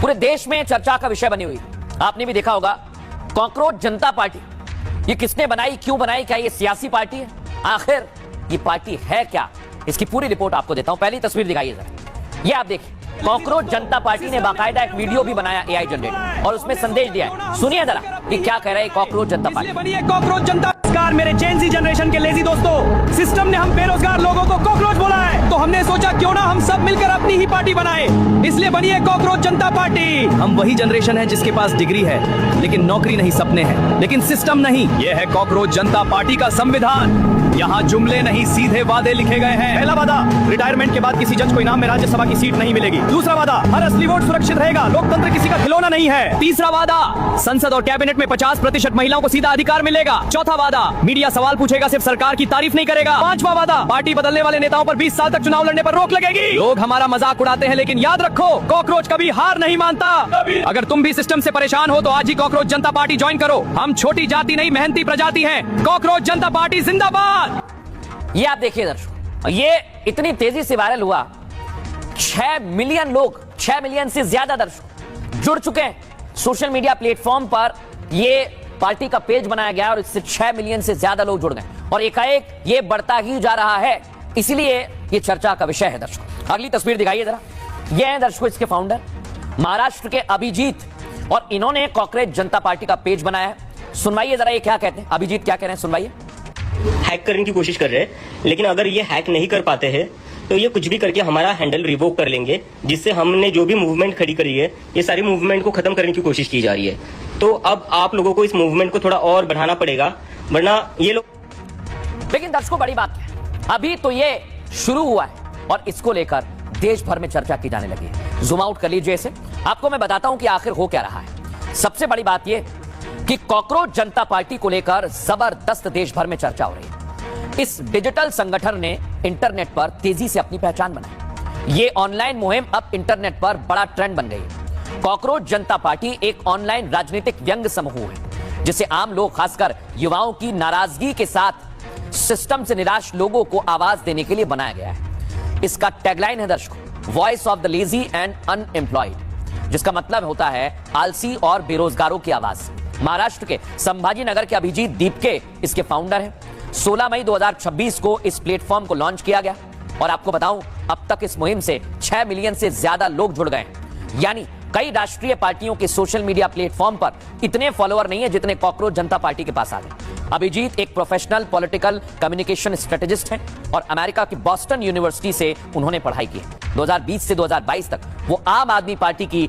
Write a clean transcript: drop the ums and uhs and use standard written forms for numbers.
पूरे देश में चर्चा का विषय बनी हुई। आपने भी देखा होगा कॉकरोच जनता पार्टी, ये किसने बनाई, क्यों बनाई, क्या ये सियासी पार्टी है, आखिर ये पार्टी है क्या, इसकी पूरी रिपोर्ट आपको देता हूं। पहली तस्वीर दिखाइए सर, ये आप देखिए कॉकरोच जनता पार्टी ने बाकायदा एक वीडियो भी बनाया एआई जनरेट और उसमें संदेश दिया है। सुनिए जरा कि क्या कह रहा है कॉकरोच जनता पार्टी। बनिए कॉकरोच जनता। मेरे जेन ज़ी जनरेशन के लेजी दोस्तों, सिस्टम ने हम बेरोजगार लोगों को कॉकरोच बोला है, तो हमने सोचा क्यों ना हम सब मिलकर अपनी ही पार्टी बनाए, इसलिए बनिए कॉकरोच जनता पार्टी। हम वही जनरेशन है जिसके पास डिग्री है लेकिन नौकरी नहीं, सपने हैं लेकिन सिस्टम नहीं। यह है कॉकरोच जनता पार्टी का संविधान। यहाँ जुमले नहीं सीधे वादे लिखे गए हैं। पहला वादा, रिटायरमेंट के बाद किसी जज को इनाम में राज्यसभा की सीट नहीं मिलेगी। दूसरा वादा, हर असली वोट सुरक्षित रहेगा, लोकतंत्र किसी का खिलौना नहीं है। तीसरा वादा, संसद और कैबिनेट में 50% महिलाओं को सीधा अधिकार मिलेगा। चौथा वादा, मीडिया सवाल पूछेगा, सिर्फ सरकार की तारीफ नहीं करेगा। पांचवा वादा, पार्टी बदलने वाले नेताओं पर 20 साल तक चुनाव लड़ने पर रोक लगेगी। लोग हमारा मजाक उड़ाते हैं लेकिन याद रखो, कॉकरोच कभी हार नहीं मानता। अगर तुम भी सिस्टम से परेशान हो तो आज ही कॉकरोच जनता पार्टी ज्वाइन करो। हम छोटी जाति नहीं, मेहनती प्रजाति हैं। कॉकरोच जनता पार्टी जिंदाबाद। ये आप देखिए दर्शकों, ये इतनी तेजी से वायरल हुआ, 6 मिलियन लोग, 6 मिलियन से ज्यादा दर्शक जुड़ चुके हैं सोशल मीडिया प्लेटफॉर्म पर। ये पार्टी का पेज बनाया गया और इससे 6 मिलियन से ज्यादा लोग जुड़ गए और एकाएक ये बढ़ता ही जा रहा है, इसलिए ये चर्चा का विषय है दर्शकों। अगली तस्वीर दिखाइए जरा, ये है दर्शकों इसके फाउंडर महाराष्ट्र के अभिजीत, और इन्होंने कॉकरोच जनता पार्टी का पेज बनाया है। सुनवाइए जरा ये क्या कहते हैं, अभिजीत क्या कह रहे हैं, सुनवाइए। हैक करने की कोशिश कर रहे हैं, लेकिन अगर ये हैक नहीं कर पाते हैं तो ये कुछ भी करके हमारा हैंडल रिवोक कर लेंगे, जिससे हमने जो भी मूवमेंट खड़ी करी है ये सारी मूवमेंट को खत्म करने की कोशिश की जा रही है। तो अब आप लोगों को इस मूवमेंट को थोड़ा और बढ़ाना पड़ेगा, वरना ये लोग। लेकिन दर्शकों बड़ी बात है, अभी तो ये शुरू हुआ है और इसको लेकर देश भर में चर्चा की जाने लगी है। जूम आउट कर लीजिए इसे, आपको मैं बताता हूं कि आखिर हो क्या रहा है। सबसे बड़ी बात यह कि कॉकरोच जनता पार्टी को लेकर जबरदस्त देश भर में चर्चा हो रही है। इस डिजिटल संगठन ने इंटरनेट पर तेजी से अपनी पहचान बनाई। ये ऑनलाइन मुहिम अब इंटरनेट पर बड़ा ट्रेंड बन गई है। कॉकरोच जनता पार्टी एक ऑनलाइन राजनीतिक व्यंग्य समूह है, जिसे आम लोग, खासकर युवाओं की नाराजगी के साथ सिस्टम से निराश लोगों को आवाज देने के लिए बनाया गया है। इसका टैगलाइन है दर्शकों, voice of the lazy and unemployed, जिसका मतलब होता है आलसी और बेरोजगारों की आवाज। महाराष्ट्र के संभाजी नगर के अभिजीत दीपके इसके फाउंडर हैं। 16 मई 2026 को इस प्लेटफॉर्म को लॉन्च किया गया और आपको बताऊं अब तक इस मुहिम से 6 मिलियन से ज्यादा लोग जुड़ गए हैं। यानी कई राष्ट्रीय पार्टियों के सोशल मीडिया प्लेटफॉर्म पर इतने फॉलोअर नहीं है जितने कॉकरोच जनता पार्टी के पास आ गए। अभिजीत एक प्रोफेशनल पॉलिटिकल कम्युनिकेशन स्ट्रेटेजिस्ट हैं और अमेरिका की बॉस्टन यूनिवर्सिटी से उन्होंने पढ़ाई की है। 2020 से 2022 तक वो आम आदमी पार्टी की